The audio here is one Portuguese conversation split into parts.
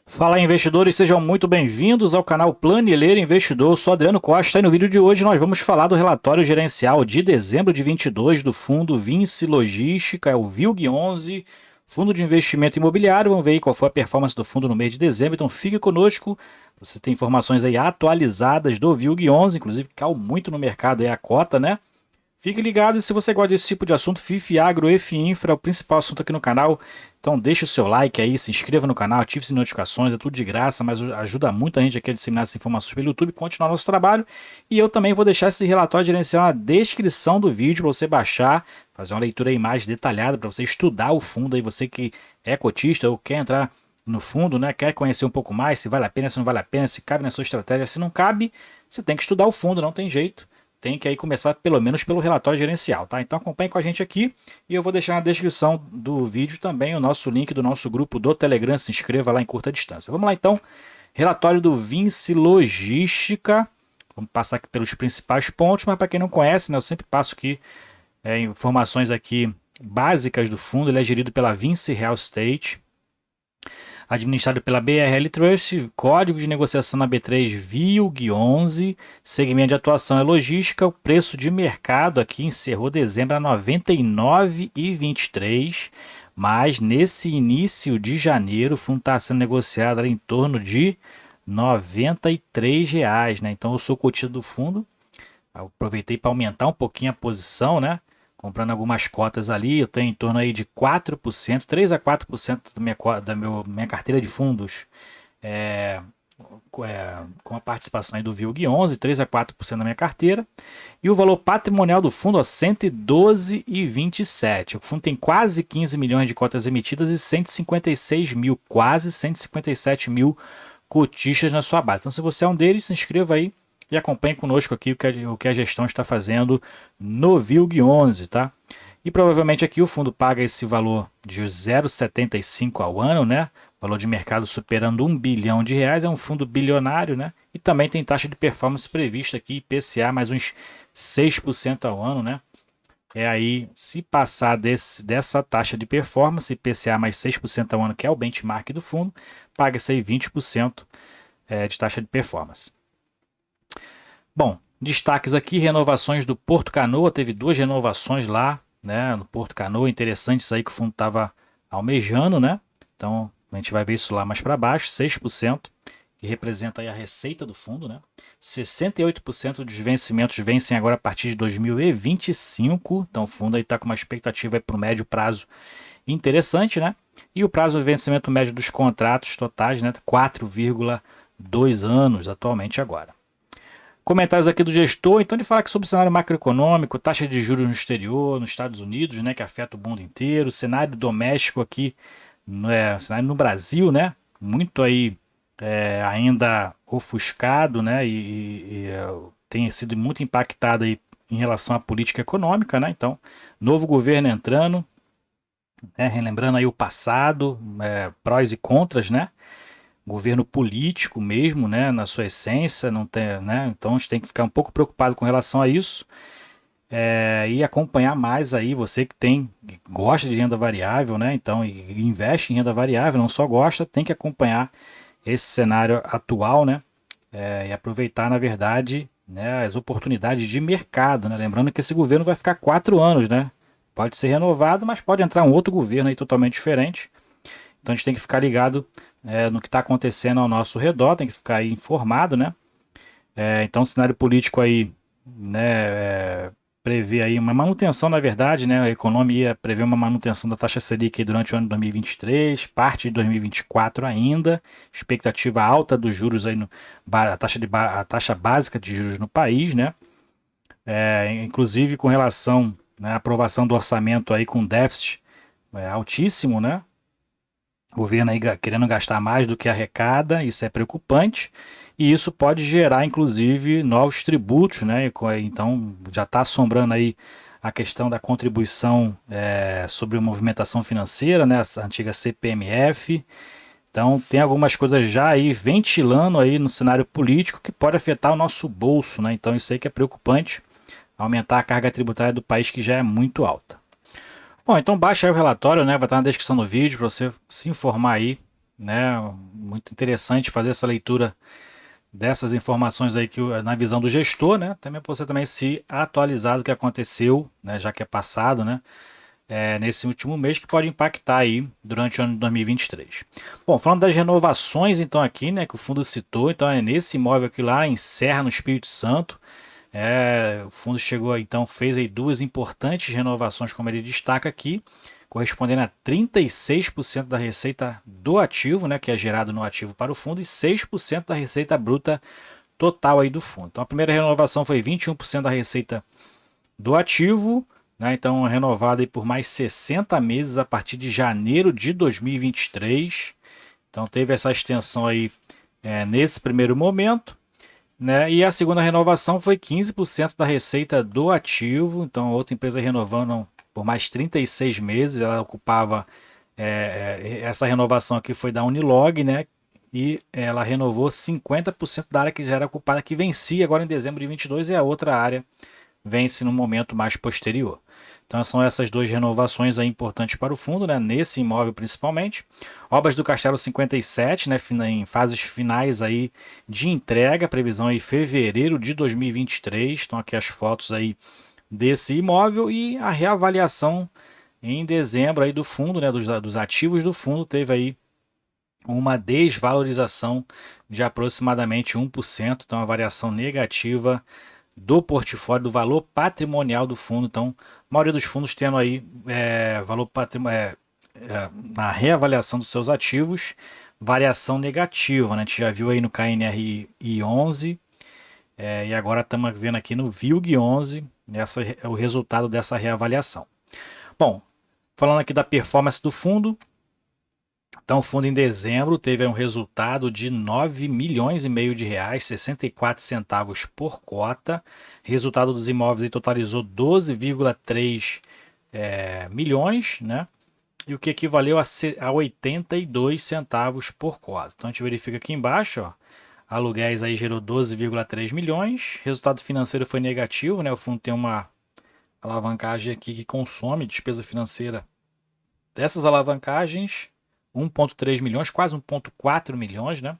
Fala investidores, sejam muito bem-vindos ao canal Planilheiro Investidor. Eu sou Adriano Costa e no vídeo de hoje nós vamos falar do relatório gerencial de dezembro de 22 do fundo Vinci Logística, é o VILG11, fundo de investimento imobiliário. Vamos ver aí qual foi a performance do fundo no mês de dezembro, então fique conosco. Você tem informações aí atualizadas do VILG11, inclusive caiu muito no mercado aí a cota, né? Fique ligado e se você gosta desse tipo de assunto, FIF, Agro, EF Infra é o principal assunto aqui no canal. Então deixa o seu like aí, se inscreva no canal, ative as notificações, é tudo de graça, mas ajuda muito a gente aqui a disseminar essas informações pelo YouTube, continuar nosso trabalho. E eu também vou deixar esse relatório gerencial na descrição do vídeo para você baixar, fazer uma leitura aí mais detalhada, para você estudar o fundo aí, você que é cotista ou quer entrar no fundo, né, quer conhecer um pouco mais, se vale a pena, se não vale a pena, se cabe na sua estratégia, se não cabe, você tem que estudar o fundo, não tem jeito. Tem que aí começar pelo menos pelo relatório gerencial, tá? Então acompanhe com a gente aqui e eu vou deixar na descrição do vídeo também o nosso link do nosso grupo do Telegram, se inscreva lá em curta distância. Vamos lá então, relatório do Vinci Logística, vamos passar aqui pelos principais pontos, mas para quem não conhece, né, eu sempre passo aqui informações aqui básicas do fundo. Ele é gerido pela Vinci Real Estate, administrado pela BRL Trust, código de negociação na B3 VILG11, segmento de atuação é logística, o preço de mercado aqui encerrou dezembro a 99,23, mas nesse início de janeiro o fundo está sendo negociado ali em torno de R$ 93, né? Então eu sou cotista do fundo, eu aproveitei para aumentar um pouquinho a posição, né? Comprando algumas cotas ali, eu tenho em torno aí de 4%, 3 a 4% da minha carteira de fundos é, com a participação aí do VILG11, 3 a 4% da minha carteira. E o valor patrimonial do fundo é 112,27. O fundo tem quase 15 milhões de cotas emitidas e 156 mil, quase 157 mil cotistas na sua base. Então, se você é um deles, se inscreva aí e acompanhe conosco aqui o que a gestão está fazendo no VILG11, tá? E provavelmente aqui o fundo paga esse valor de 0,75 ao ano, né? Valor de mercado superando R$ 1 bilhão, é um fundo bilionário, né? E também tem taxa de performance prevista aqui, IPCA mais uns 6% ao ano, né? É aí, se passar dessa taxa de performance, IPCA mais 6% ao ano, que é o benchmark do fundo, paga-se aí 20% de taxa de performance. Bom, destaques aqui, renovações do Porto Canoa, teve 2 renovações lá, né, no Porto Canoa, interessantes aí que o fundo estava almejando, né? Então, a gente vai ver isso lá mais para baixo, 6%, que representa aí a receita do fundo, né? 68% dos vencimentos vencem agora a partir de 2025, então o fundo aí está com uma expectativa para o médio prazo interessante, né? E o prazo de vencimento médio dos contratos totais, né, 4,2 anos atualmente agora. Comentários aqui do gestor, então ele fala que sobre o cenário macroeconômico, taxa de juros no exterior, nos Estados Unidos, né, que afeta o mundo inteiro, cenário doméstico aqui, cenário no Brasil, né, muito aí ainda ofuscado, né, tem sido muito impactado aí em relação à política econômica, né, então, novo governo entrando, né, relembrando aí o passado, prós e contras, né, governo político mesmo, né, na sua essência, não tem, né, então a gente tem que ficar um pouco preocupado com relação a isso e acompanhar mais aí, você que gosta de renda variável, né, então e investe em renda variável, não só gosta, tem que acompanhar esse cenário atual, né, e aproveitar, na verdade, né, as oportunidades de mercado, né, lembrando que esse governo vai ficar 4 anos, né, pode ser renovado, mas pode entrar um outro governo aí totalmente diferente, então a gente tem que ficar ligado no que está acontecendo ao nosso redor, tem que ficar aí informado, né? Então o cenário político aí, né, prevê aí uma manutenção, na verdade, né? A economia prevê uma manutenção da taxa Selic aí durante o ano de 2023, parte de 2024 ainda, expectativa alta dos juros aí, a taxa básica de juros no país, né? Inclusive com relação, né, à aprovação do orçamento aí com déficit altíssimo, né? O governo aí querendo gastar mais do que arrecada, isso é preocupante, e isso pode gerar, inclusive, novos tributos, né? Então, já está assombrando aí a questão da contribuição sobre a movimentação financeira, né? Essa antiga CPMF. Então, tem algumas coisas já aí ventilando aí no cenário político que pode afetar o nosso bolso, né? Então, isso aí que é preocupante, aumentar a carga tributária do país que já é muito alta. Bom, então baixa aí o relatório, né? Vai estar na descrição do vídeo para você se informar aí né? Muito interessante fazer essa leitura dessas informações aí que na visão do gestor, né? Também para você também se atualizar do que aconteceu, né? Já que é passado, né? Nesse último mês que pode impactar aí durante o ano de 2023. Bom, falando das renovações então aqui, né? Que o fundo citou, então é nesse imóvel aqui lá em Serra, no Espírito Santo. O fundo chegou então, fez aí duas importantes renovações, como ele destaca aqui, correspondendo a 36% da receita do ativo, né, que é gerado no ativo para o fundo, e 6% da receita bruta total aí do fundo. Então a primeira renovação foi 21% da receita do ativo, né, então renovada aí por mais 60 meses a partir de janeiro de 2023. Então teve essa extensão aí nesse primeiro momento. Né? E a segunda renovação foi 15% da receita do ativo. Então, outra empresa renovando por mais 36 meses. Ela ocupava. Essa renovação aqui foi da Unilog, né? E ela renovou 50% da área que já era ocupada, que vencia agora em dezembro de 22, e a outra área vence no momento mais posterior. Então são essas duas renovações aí importantes para o fundo, né? Nesse imóvel principalmente. Obras do Castelo 57, né? Em fases finais aí de entrega, previsão aí fevereiro de 2023. Estão aqui as fotos aí desse imóvel, e a reavaliação em dezembro aí do fundo, né? Dos ativos do fundo, teve aí uma desvalorização de aproximadamente 1%, então uma variação negativa do portfólio, do valor patrimonial do fundo. Então, a maioria dos fundos tendo aí valor patrimonial, na reavaliação dos seus ativos, variação negativa, né? A gente já viu aí no KNRI 11, e agora estamos vendo aqui no VILG 11, essa é o resultado dessa reavaliação. Bom, falando aqui da performance do fundo, então o fundo em dezembro teve um resultado de 9 milhões e meio de reais, 64 centavos por cota. Resultado dos imóveis aí totalizou 12,3 milhões, né? E o que equivaleu a 82 centavos por cota. Então a gente verifica aqui embaixo, ó, aluguéis aí gerou 12,3 milhões, resultado financeiro foi negativo, né? O fundo tem uma alavancagem aqui que consome despesa financeira dessas alavancagens, 1,3 milhões, quase 1,4 milhões, né?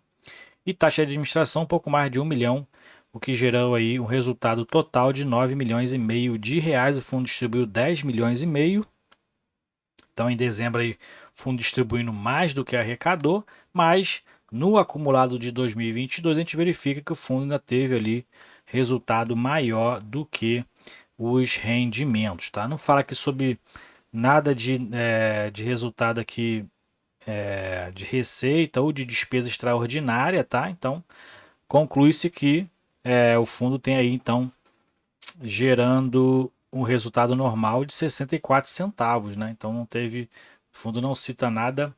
E taxa de administração um pouco mais de 1 milhão, o que gerou aí um resultado total de 9 milhões e meio de reais. O fundo distribuiu 10 milhões e meio. Então, em dezembro, aí, o fundo distribuindo mais do que arrecadou, mas no acumulado de 2022, a gente verifica que o fundo ainda teve ali resultado maior do que os rendimentos. Tá? Não fala aqui sobre nada de resultado aqui de receita ou de despesa extraordinária, tá? Então, conclui-se que o fundo tem aí, então, gerando um resultado normal de 64 centavos, né? Então, não teve, o fundo não cita nada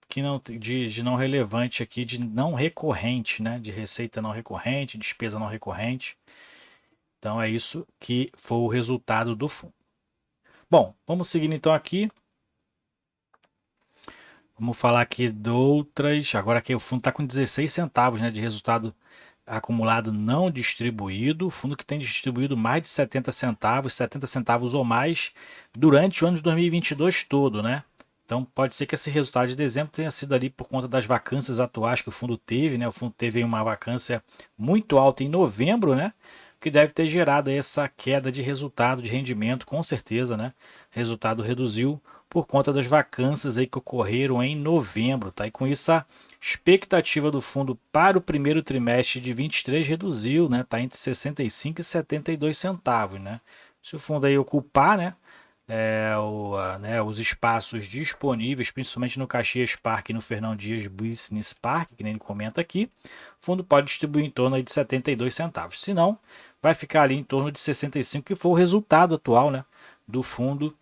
que não, de não relevante aqui, de não recorrente, né? De receita não recorrente, despesa não recorrente. Então, é isso que foi o resultado do fundo. Bom, vamos seguindo então aqui. Vamos falar aqui de outras. Agora que o fundo está com 16 centavos, né, de resultado acumulado não distribuído. O fundo que tem distribuído mais de 70 centavos ou mais durante o ano de 2022 todo, né? Então pode ser que esse resultado de dezembro tenha sido ali por conta das vacâncias atuais que o fundo teve, né? O fundo teve uma vacância muito alta em novembro, né? Que deve ter gerado essa queda de resultado, de rendimento, com certeza, né? O resultado reduziu por conta das vacâncias aí que ocorreram em novembro, tá? E com isso a expectativa do fundo para o primeiro trimestre de 23 reduziu, né? Tá entre 65 e 72 centavos, né? Se o fundo aí ocupar, né? Os espaços disponíveis, principalmente no Caxias Park e no Fernão Dias Business Park, que nem ele comenta aqui, o fundo pode distribuir em torno aí de 72 centavos. Se não, vai ficar ali em torno de 65, que foi o resultado atual, né, do fundo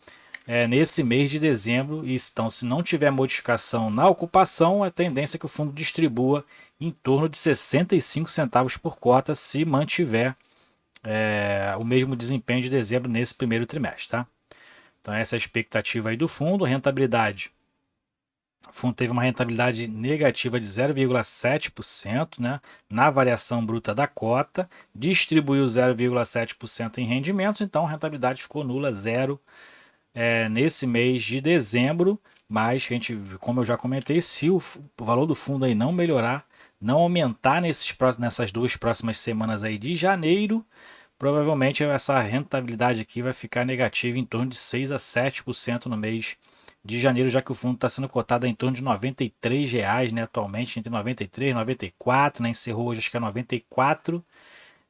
nesse mês de dezembro. Então, se não tiver modificação na ocupação, a tendência é que o fundo distribua em torno de 65 centavos por cota, se mantiver o mesmo desempenho de dezembro nesse primeiro trimestre, tá? Então essa é a expectativa aí do fundo. Rentabilidade. O fundo teve uma rentabilidade negativa de 0,7%, né, na variação bruta da cota, distribuiu 0,7% em rendimentos, então a rentabilidade ficou nula, zero, nesse mês de dezembro, mas como eu já comentei, se o valor do fundo aí não melhorar, não aumentar nessas duas próximas semanas aí de janeiro, provavelmente essa rentabilidade aqui vai ficar negativa em torno de 6 a 7% no mês de janeiro, já que o fundo está sendo cotado em torno de R$ 93, né, atualmente, entre 93 e 94, né, encerrou hoje acho que é 94.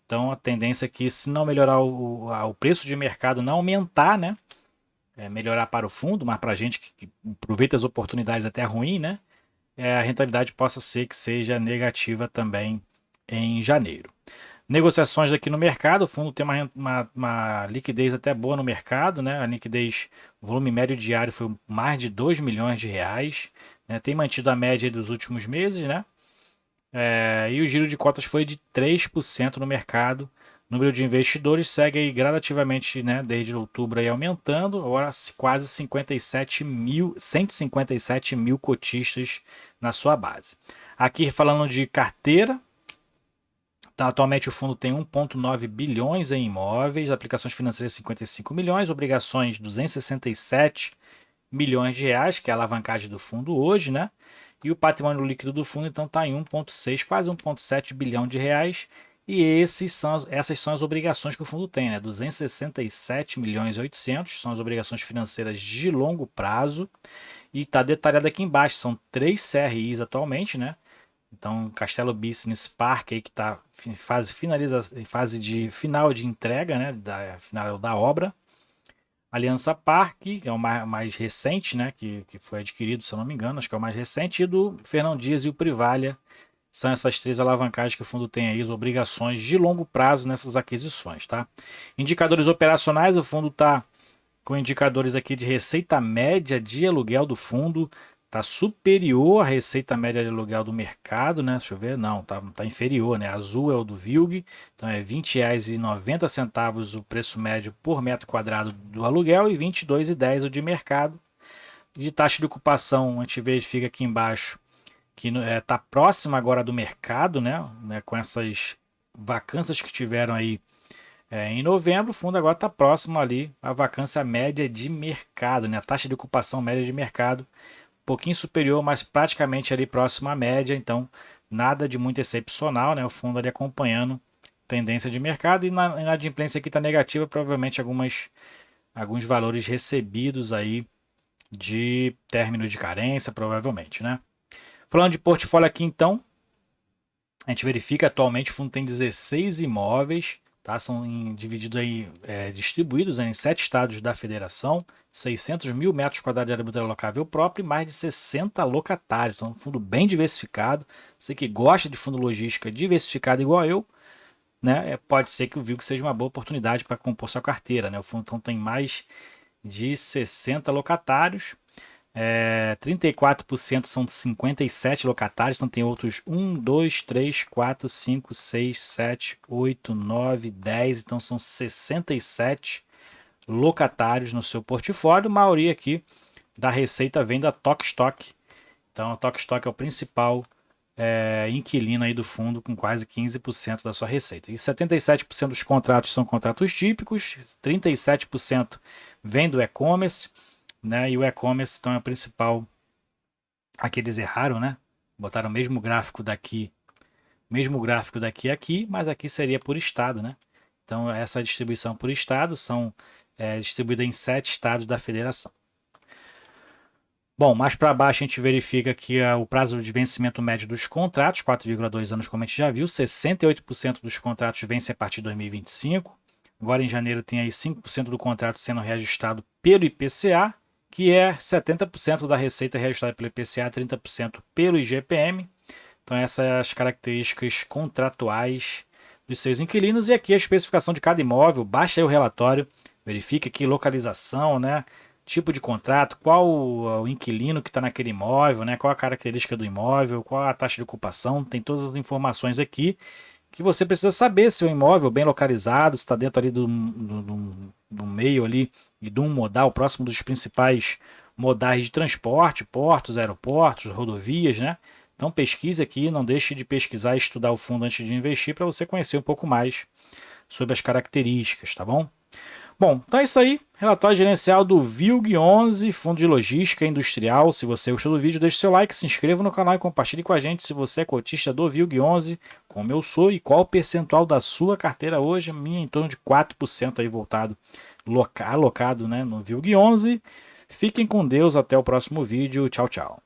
Então a tendência é que, se não melhorar o preço de mercado, não aumentar, né, melhorar para o fundo, mas para a gente que aproveita as oportunidades até ruim, né, a rentabilidade possa ser que seja negativa também em janeiro. Negociações aqui no mercado, o fundo tem uma liquidez até boa no mercado, né? A liquidez, o volume médio diário foi mais de 2 milhões de reais, né? Tem mantido a média dos últimos meses, né? E o giro de cotas foi de 3% no mercado. O número de investidores segue aí gradativamente, né, desde outubro aí aumentando, agora quase 157 mil cotistas na sua base. Aqui falando de carteira, tá, atualmente o fundo tem 1,9 bilhões em imóveis, aplicações financeiras 55 milhões, obrigações 267 milhões de reais, que é a alavancagem do fundo hoje, né? E o patrimônio líquido do fundo então está em 1,6, quase 1,7 bilhão de reais. E essas são as obrigações que o fundo tem, né? 267 milhões e 800 são as obrigações financeiras de longo prazo. E está detalhado aqui embaixo, são 3 CRIs atualmente, né? Então, Castelo Business Park aí que está em fase de final de entrega, né, final da obra. Aliança Parque, que é o mais recente, né, que foi adquirido, se eu não me engano, acho que é o mais recente, e do Fernão Dias e o Privalha. São essas 3 alavancagens que o fundo tem aí, as obrigações de longo prazo nessas aquisições, tá? Indicadores operacionais, o fundo está com indicadores aqui de receita média de aluguel do fundo, está superior à receita média de aluguel do mercado, né? Deixa eu ver, não, tá inferior, né? Azul é o do VILG, então é R$ 20,90 o preço médio por metro quadrado do aluguel e R$ 22,10 o de mercado. De taxa de ocupação, a gente verifica aqui embaixo que está próxima agora do mercado, né? Com essas vacâncias que tiveram aí em novembro, o fundo agora está próximo ali à vacância média de mercado, né? A taxa de ocupação média de mercado, um pouquinho superior, mas praticamente ali próximo à média, então nada de muito excepcional, né? O fundo ali acompanhando tendência de mercado e na inadimplência aqui está negativa, provavelmente alguns valores recebidos aí de término de carência, provavelmente, né? Falando de portfólio aqui então, a gente verifica atualmente o fundo tem 16 imóveis, tá? São divididos aí, distribuídos em 7 estados da federação, 600 mil metros quadrados de área bruta alocável própria e mais de 60 locatários. Então, um fundo bem diversificado. Você que gosta de fundo logística diversificado igual eu, né? Pode ser que o VILG seja uma boa oportunidade para compor sua carteira, né? O fundo então tem mais de 60 locatários. 34% são de 57 locatários, então tem outros 1, 2, 3, 4, 5, 6, 7, 8, 9, 10, então são 67 locatários no seu portfólio. A maioria aqui da receita vem da Tokstok. Então a Tokstok é o principal inquilino aí do fundo, com quase 15% da sua receita. E 77% dos contratos são contratos típicos, 37% vem do e-commerce, né? E o e-commerce então é o principal. Aqui eles erraram, né? Botaram o mesmo gráfico daqui aqui, mas aqui seria por estado, né? Então essa distribuição por estado são distribuídas em 7 estados da federação. Bom, mais para baixo a gente verifica que o prazo de vencimento médio dos contratos, 4,2 anos, como a gente já viu, 68% dos contratos vencem a partir de 2025. Agora em janeiro tem aí 5% do contrato sendo reajustado pelo IPCA, que é 70% da receita reajustada pelo IPCA, 30% pelo IGPM. Então essas são as características contratuais dos seus inquilinos. E aqui a especificação de cada imóvel, baixa aí o relatório, verifique aqui localização, né? Tipo de contrato, qual o inquilino que está naquele imóvel, né? Qual a característica do imóvel, qual a taxa de ocupação, tem todas as informações aqui que você precisa saber se o imóvel bem localizado, se está dentro ali do meio ali e de um modal próximo dos principais modais de transporte, portos, aeroportos, rodovias, né? Então pesquise aqui, não deixe de pesquisar e estudar o fundo antes de investir para você conhecer um pouco mais sobre as características, tá bom? Bom, então é isso aí. Relatório gerencial do VILG11, Fundo de Logística Industrial. Se você gostou do vídeo, deixe seu like, se inscreva no canal e compartilhe com a gente se você é cotista do VILG11, como eu sou, e qual o percentual da sua carteira hoje. Minha em torno de 4% aí voltado, alocado, né, no VILG11. Fiquem com Deus, até o próximo vídeo. Tchau, tchau.